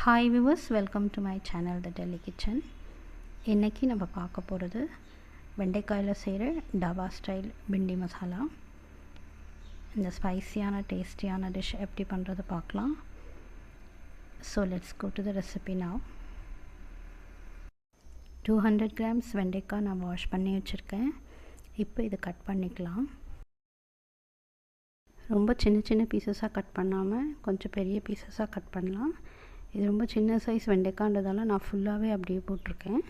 Hi viewers, welcome to my channel the Delhi kitchen. இன்றைக்கி நம்ம பார்க்க போகிறது வெண்டைக்காயில் செய்கிற டாபா ஸ்டைல் பிண்டி மசாலா. இந்த ஸ்பைசியான டேஸ்டியான டிஷ் எப்படி பண்ணுறது பார்க்கலாம். So let's go to the recipe now. 200 grams வெண்டைக்காய் நான் வாஷ் பண்ணி வச்சுருக்கேன். இப்போ இது கட் பண்ணிக்கலாம். ரொம்ப சின்ன சின்ன பீசஸாக கட் பண்ணாமல் கொஞ்சம் பெரிய பீசஸாக கட் பண்ணலாம். இது ரொம்ப சின்ன சைஸ் வெண்டைக்காய்ன்றதால நான் ஃபுல்லாகவே அப்படியே போட்டிருக்கேன்.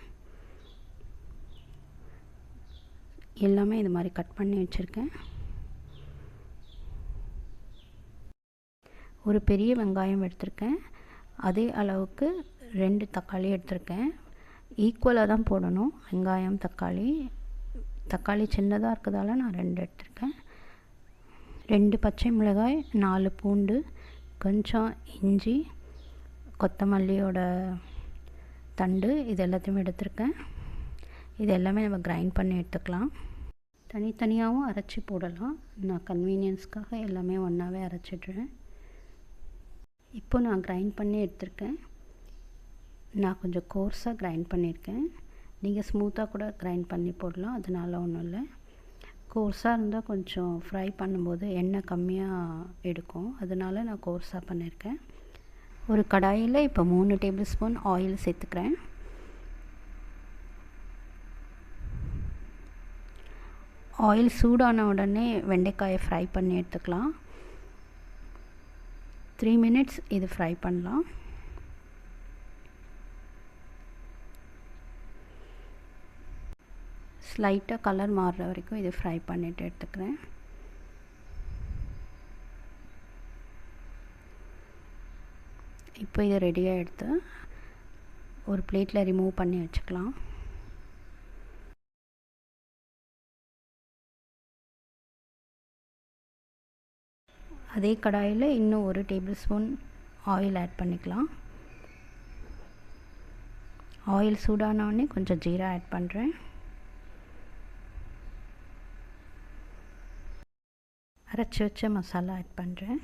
எல்லாமே இது மாதிரி கட் பண்ணி வச்சுருக்கேன். ஒரு பெரிய வெங்காயம் எடுத்திருக்கேன். அதே அளவுக்கு 2 தக்காளி எடுத்திருக்கேன். ஈக்குவலாக தான் போடணும், வெங்காயம் தக்காளி. தக்காளி சின்னதாக இருக்கிறதால நான் 2 எடுத்திருக்கேன். 2 பச்சை மிளகாய், 4 பூண்டு, கொஞ்சம் இஞ்சி, கொத்தமல்லியோட தண்டு, இது எல்லாத்தையுமே எடுத்திருக்கேன். இது எல்லாமே நம்ம கிரைண்ட் பண்ணி எடுத்துக்கலாம். தனித்தனியாகவும் அரைச்சி போடலாம். நான் கன்வீனியன்ஸ்க்காக எல்லாமே ஒன்றாவே அரைச்சிடுறேன். இப்போ நான் கிரைண்ட் பண்ணி எடுத்திருக்கேன். நான் கொஞ்சம் கோர்ஸாக கிரைண்ட் பண்ணியிருக்கேன். நீங்கள் ஸ்மூத்தாக கூட கிரைண்ட் பண்ணி போடலாம், அதனால ஒன்றும் இல்லை. கோர்ஸாக இருந்தால் கொஞ்சம் ஃப்ரை பண்ணும்போது எண்ணெய் கம்மியாக எடுக்கும், அதனால நான் கோர்ஸாக பண்ணியிருக்கேன். ஒரு கடாயில் இப்போ 3 டேபிள் ஸ்பூன் ஆயில் சேர்த்துக்கிறேன். ஆயில் சூடான உடனே வெண்டைக்காயை ஃப்ரை பண்ணி எடுத்துக்கலாம். 3 minutes இது ஃப்ரை பண்ணலாம். ஸ்லைட்டாக கலர் மாறுற வரைக்கும் இது ஃப்ரை பண்ணிவிட்டு எடுத்துக்கிறேன். இப்போ இதை ரெடியாக எடுத்து ஒரு பிளேட்டில் ரிமூவ் பண்ணி வச்சுக்கலாம். அதே கடாயில் இன்னும் 1 டேபிள் ஸ்பூன் ஆயில் ஆட் பண்ணிக்கலாம். ஆயில் சூடானவுடனே கொஞ்சம் ஜீரா ஆட் பண்ணுறேன். அரைச்சி வச்ச மசாலா ஆட் பண்ணுறேன்.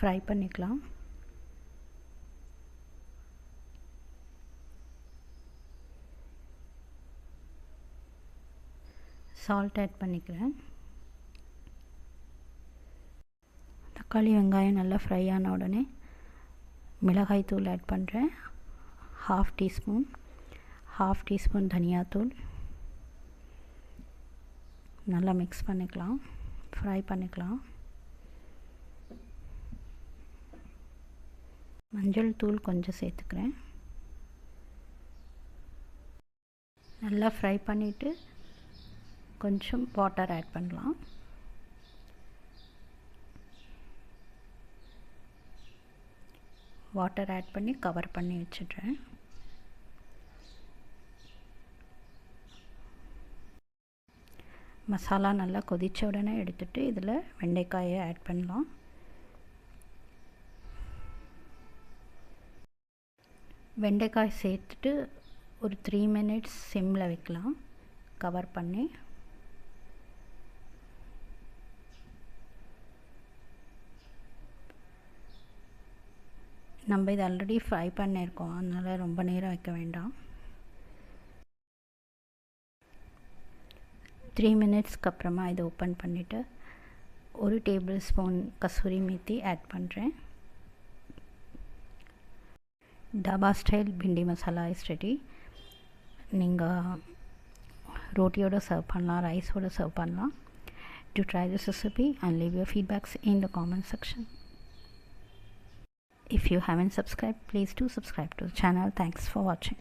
ஃப்ரை பண்ணிக்கலாம். சால்ட் ஆட் பண்ணிக்கிறேன். தக்காளி வெங்காயம் நல்லா ஃப்ரை ஆன உடனே மிளகாய் தூள் ஆட் பண்ணுறேன். 1/2 டீஸ்பூன். 1/2 டீஸ்பூன் தனியாத்தூள். நல்லா மிக்ஸ் பண்ணிக்கலாம், ஃப்ரை பண்ணிக்கலாம். மஞ்சள் தூள் கொஞ்சம் சேர்த்துக்கிறேன். நல்லா ஃப்ரை பண்ணிவிட்டு கொஞ்சம் வாட்டர் ஆட் பண்ணலாம். வாட்டர் ஆட் பண்ணி கவர் பண்ணி வச்சிடுறேன். மசாலா நல்லா கொதித்த உடனே எடுத்துகிட்டு இதில் வெண்டைக்காயை ஆட் பண்ணலாம். வெண்டைக்காய் சேர்த்துட்டு ஒரு 3 minutes சிம்மில் வைக்கலாம், கவர் பண்ணி. நம்ம இது ஆல்ரெடி ஃப்ரை பண்ணியிருக்கோம், அதனால் ரொம்ப நேரம் வைக்க வேண்டாம். 3 minutesக்கு அப்புறமா இதை ஓப்பன் பண்ணிவிட்டு 1 tablespoon kasuri methi add பண்ணுறேன். Dhaba style bhindi masala is ready. நீங்கள் ரோட்டியோட சர்வ் பண்ணலாம், ரைஸோட சர்வ் பண்ணலாம். Do try this recipe and leave your feedbacks in the comment section. If you haven't subscribed, please do subscribe to the channel. Thanks for watching.